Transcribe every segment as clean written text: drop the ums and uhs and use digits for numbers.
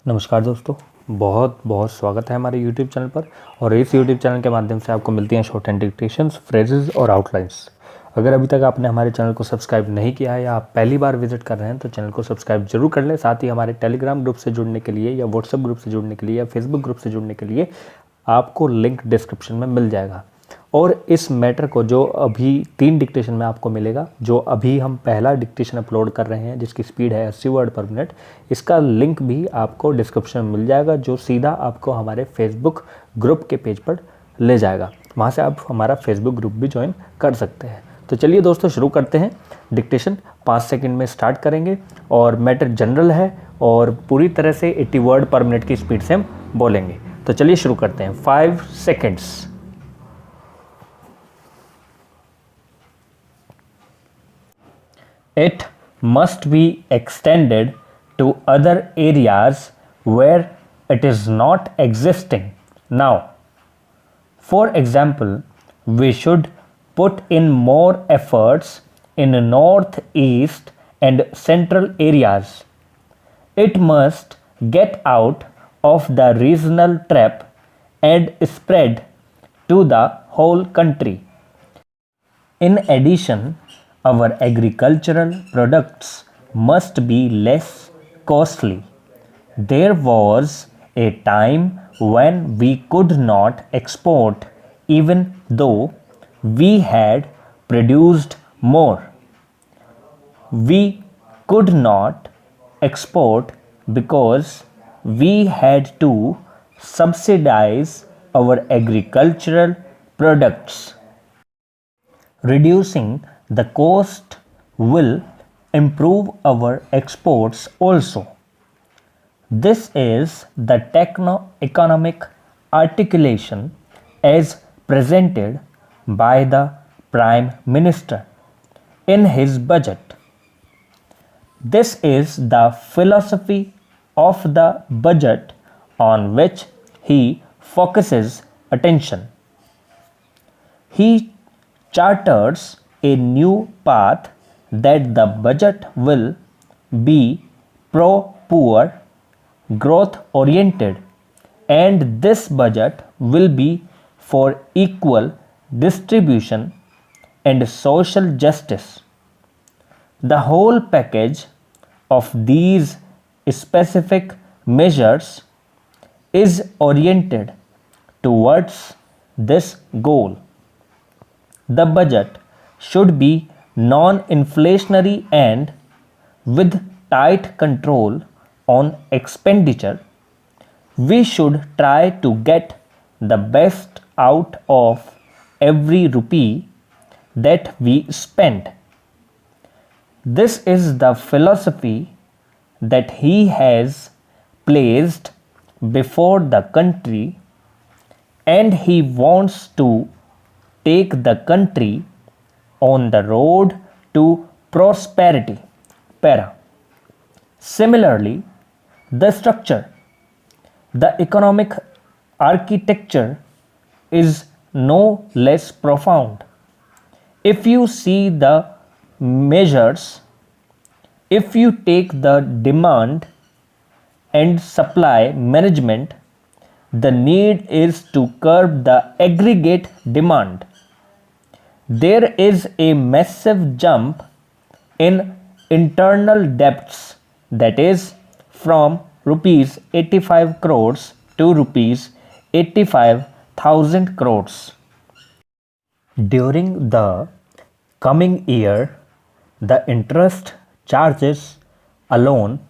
नमस्कार दोस्तों, बहुत बहुत स्वागत है हमारे YouTube चैनल पर। और इस YouTube चैनल के माध्यम से आपको मिलती हैं शॉर्ट हैंड डिक्टेशंस, फ्रेजेस और आउटलाइंस। अगर अभी तक आपने हमारे चैनल को सब्सक्राइब नहीं किया है या आप पहली बार विजिट कर रहे हैं तो चैनल को सब्सक्राइब जरूर कर लें। साथ ही हमारे टेलीग्राम ग्रुप से जुड़ने के लिए या व्हाट्सएप ग्रुप से जुड़ने के लिए या फेसबुक ग्रुप से जुड़ने के लिए आपको लिंक डिस्क्रिप्शन में मिल जाएगा। और इस मैटर को जो अभी 3 डिक्टेशन में आपको मिलेगा, जो अभी हम पहला डिक्टेशन अपलोड कर रहे हैं जिसकी स्पीड है 80 वर्ड पर मिनट, इसका लिंक भी आपको डिस्क्रिप्शन में मिल जाएगा, जो सीधा आपको हमारे फेसबुक ग्रुप के पेज पर ले जाएगा। वहाँ से आप हमारा फेसबुक ग्रुप भी ज्वाइन कर सकते हैं। तो चलिए दोस्तों, शुरू करते हैं। डिक्टेशन 5 सेकंड में स्टार्ट करेंगे और मैटर जनरल है और पूरी तरह से 80 वर्ड पर मिनट की स्पीड से हम बोलेंगे। तो चलिए शुरू करते हैं। 5 seconds. It must be extended to other areas where it is not existing now. For example, we should put in more efforts in northeast and central areas. It must get out of the regional trap and spread to the whole country. In addition, our agricultural products must be less costly. There was a time when we could not export even though we had produced more. We could not export because we had to subsidize our agricultural products. Reducing the cost will improve our exports also. This is the techno-economic articulation as presented by the Prime Minister in his budget. This is the philosophy of the budget on which he focuses attention. He charters a new path that the budget will be pro-poor, growth-oriented, and this budget will be for equal distribution and social justice. The whole package of these specific measures is oriented towards this goal. The budget should be non-inflationary and with tight control on expenditure. We should try to get the best out of every rupee that we spend. This is the philosophy that he has placed before the country, and he wants to take the country on the road to prosperity. Para. Similarly, the structure, the economic architecture is no less profound. If you see the measures, if you take the demand and supply management, the need is to curb the aggregate demand. There is a massive jump in internal debts, that is from rupees 85 crores to rupees 85,000 crores. During the coming year, the interest charges alone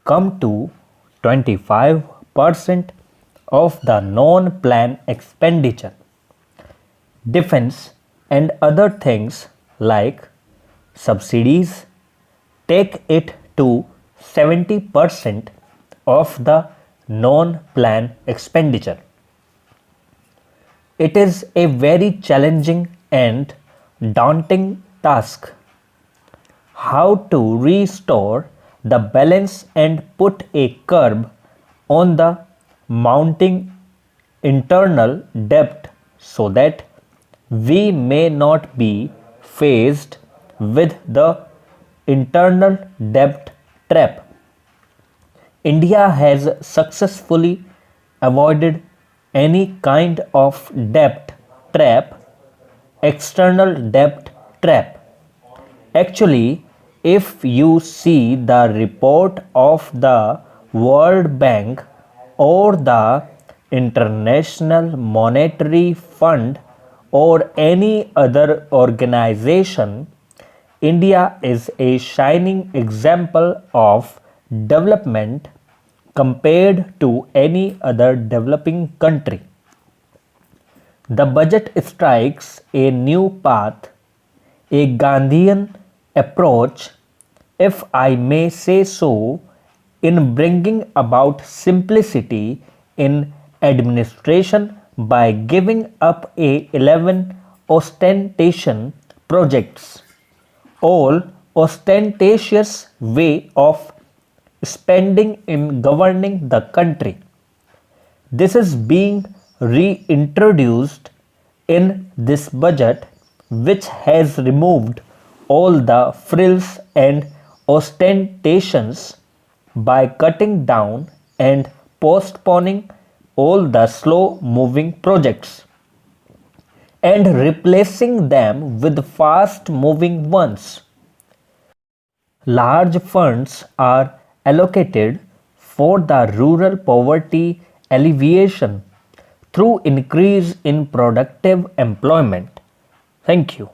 come to 25% of the non-plan expenditure. Defense and other things like subsidies take it to 70% of the non-plan expenditure. It is a very challenging and daunting task. How to restore the balance and put a curb on the mounting internal debt so that we may not be faced with the internal debt trap. India has successfully avoided any kind of debt trap, external debt trap. Actually, if you see the report of the World Bank or the International Monetary Fund or any other organization, India is a shining example of development compared to any other developing country. The budget strikes a new path, a Gandhian approach, if I may say so, in bringing about simplicity in administration by giving up a 11 ostentation projects, all ostentatious way of spending in governing the country. This is being reintroduced in this budget, which has removed all the frills and ostentations by cutting down and postponing all the slow moving projects and replacing them with fast moving ones. Large funds are allocated for the rural poverty alleviation through increase in productive employment. Thank you.